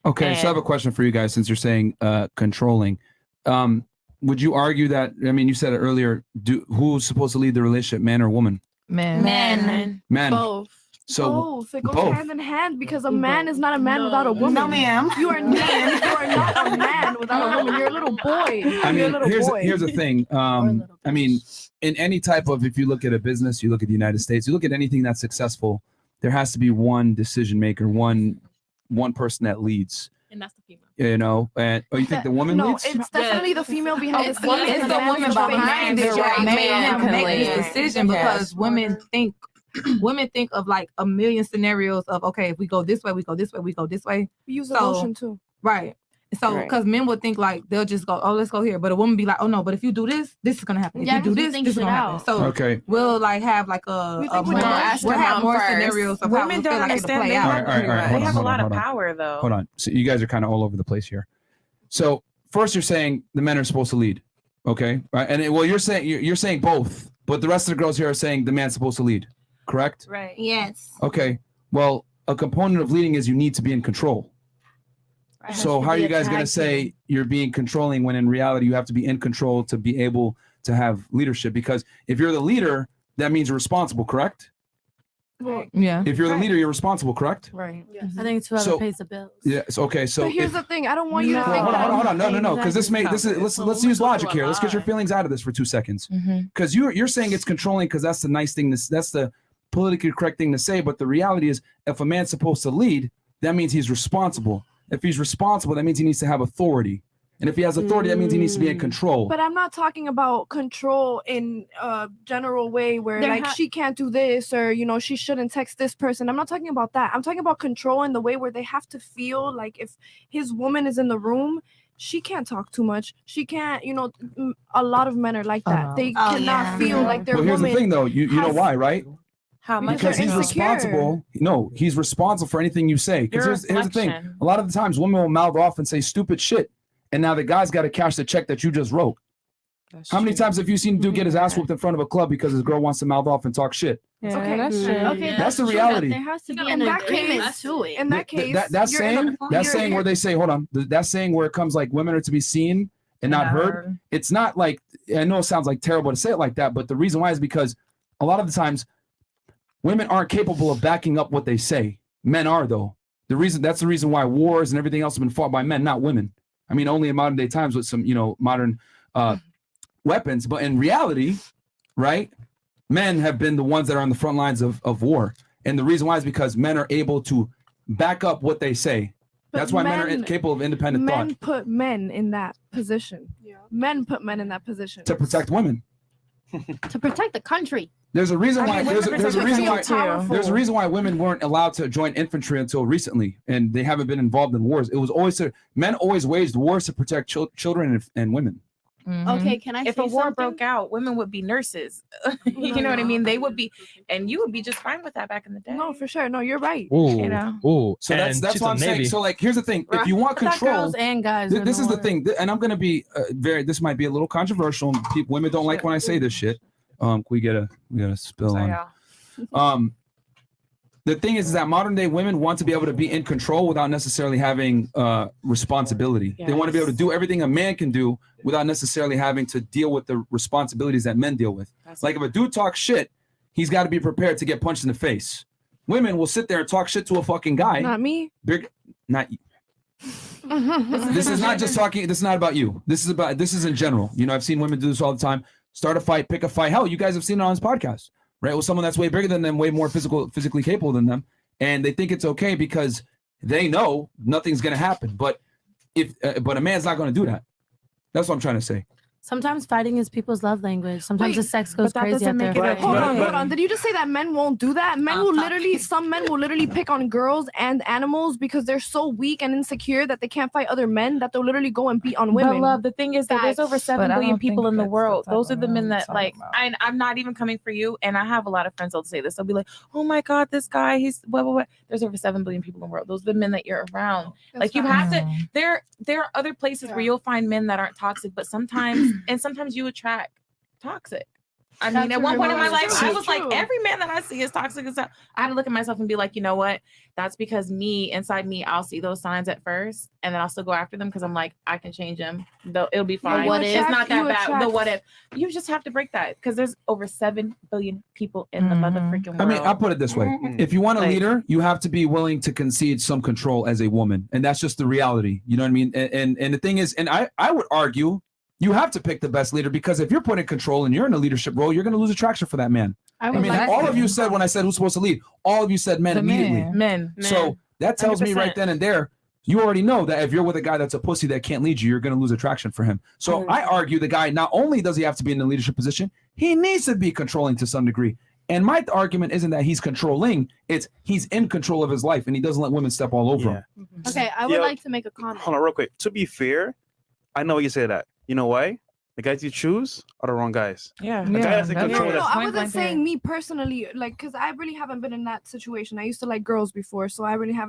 Okay, so I have a question for you guys since you're saying controlling. Would you argue that, I mean, you said it earlier, who's supposed to lead the relationship, man or woman? Man. Both. So both. It goes both. hand in hand because a man is not a man without a woman. No, ma'am. You are not a man without a woman. You're a little boy. I mean, here's boy. the thing. I mean, in any type of, if you look at a business, you look at the United States, you look at anything that's successful, there has to be one decision maker, one person that leads. And that's the female. You know, and you think the woman No, leads? it's definitely the female behind It's the scenes. the woman behind it, right? Man can make this decision because women think of like a million scenarios of, okay, if we go this way, we go this way, we go this way. We use emotion too. Right. So, because men would think like they'll just go, oh, let's go here. But a woman be like, oh no, but if you do this, this is gonna happen. If you do this, this is gonna happen. So okay, we'll like have like we'll have more scenarios of women don't understand. They have a lot of power though. Hold on. So you guys are kind of all over the place here. So first, you're saying the men are supposed to lead, okay? Right? And you're saying both, but the rest of the girls here are saying the man's supposed to lead, correct? Right. Yes. Okay. Well, a component of leading is you need to be in control. So how are you guys going to say you're being controlling when in reality you have to be in control to be able to have leadership? Because if you're the leader, that means you're responsible, correct? Well, yeah. If you're the leader, you're responsible, correct? Right. Yes. I think it's whoever pays the bills. Yes. Okay. So but here's the thing. I don't want you to think. Hold on. No. Because let's use logic here. Let's get your feelings out of this for 2 seconds. Because you're saying it's controlling because that's the nice thing. That's the politically correct thing to say. But the reality is, if a man's supposed to lead, that means he's responsible. If he's responsible, that means he needs to have authority. And if he has authority, that means he needs to be in control. But I'm not talking about control in a general way where she can't do this or, she shouldn't text this person. I'm not talking about that. I'm talking about control in the way where they have to feel like if his woman is in the room, she can't talk too much. She can't, a lot of men are like that. They cannot feel like their woman. Well, here's the thing, though. You know why, right? How much? Because he's responsible. No, he's responsible for anything you say. Because here's the thing. A lot of the times women will mouth off and say stupid shit. And now the guy's got to cash the check that you just wrote. How many times have you seen a dude get his ass whooped in front of a club because his girl wants to mouth off and talk shit? Yeah, okay, that's true. Okay, that's the reality. There has to be an agreement to it. In that case, that's saying where they say, hold on, that's saying where it comes like women are to be seen and not heard. It's not like, I know it sounds like terrible to say it like that, but the reason why is because a lot of the times women aren't capable of backing up what they say. Men are, though. That's the reason why wars and everything else have been fought by men, not women. I mean, only in modern day times with some, modern weapons. But in reality, right, men have been the ones that are on the front lines of war. And the reason why is because men are able to back up what they say. But that's why men are capable of independent thought. Men put men in that position. Yeah. Men put men in that position. To protect women. To protect the country. There's a reason why there's a reason why women weren't allowed to join infantry until recently, and they haven't been involved in wars. It was always men always waged wars to protect children and women. Okay, can I say if a war something? broke out, women would be nurses. You know what I mean? They would be, and you would be just fine with that back in the day. No, for sure. No, you're right. Ooh. So that's what I'm saying. So like, here's the thing: if you want control, girls and guys. This is the thing, and I'm gonna be this might be a little controversial. Women don't like when I say this shit. We get a spill on. The thing is that modern day women want to be able to be in control without necessarily having responsibility. Yes. They want to be able to do everything a man can do without necessarily having to deal with the responsibilities that men deal with. Like if a dude talks shit, he's got to be prepared to get punched in the face. Women will sit there and talk shit to a fucking guy. Not me. Not you. This is not just talking. This is not about you. This is in general. I've seen women do this all the time. Start a fight, pick a fight. Hell, you guys have seen it on this podcast. Right, with someone that's way bigger than them, way more physically capable than them, and they think it's okay because they know nothing's gonna happen. But but a man's not gonna do that. That's what I'm trying to say. Sometimes fighting is people's love language. Sometimes the sex goes crazy out there. Hold on. Did you just say that men won't do that? Some men will literally pick on girls and animals because they're so weak and insecure that they can't fight other men that they'll literally go and beat on women. But love, the thing is that there's over 7 billion people in the world. Those are the men that I'm not even coming for you. And I have a lot of friends that'll say this. They'll be like, oh my God, this guy, he's what. There's over 7 billion people in the world. Those are the men that you're around. You have to, there are other places where you'll find men that aren't toxic, but sometimes you attract toxic. I mean, at one point in my life, That's I was like, true. every man that I see is toxic and stuff. I had to look at myself and be like, you know what? That's because inside me, I'll see those signs at first, and then I'll still go after them because I'm like, I can change them. Though it'll be fine. what It's if not that you bad. The attract- what if? You just have to break that because there's over 7 billion people in the mother freaking world. I mean, I'll put it this way: if you want a Like- leader, you have to be willing to concede some control as a woman, and that's just the reality. You know what I mean? And the thing is, and I would argue, you have to pick the best leader because if you're put in control and you're in a leadership role, you're going to lose attraction for that man. I mean, all of you said when I said who's supposed to lead, all of you said men immediately. Men. So that tells me right 100%. then and there, you already know that if you're with a guy that's a pussy that can't lead you, you're going to lose attraction for him. So I argue the guy, not only does he have to be in the leadership position, he needs to be controlling to some degree. And my argument isn't that he's controlling, it's he's in control of his life and he doesn't let women step all over him. Okay, I would like to make a comment. Hold on, real quick. To be fair, I know you say that. You know why? The guys you choose are the wrong guys. Yeah. The guy has to that's control true. No, that. I Point wasn't blank saying me personally, like, because I really haven't been in that situation. I used to like girls before, so I really haven't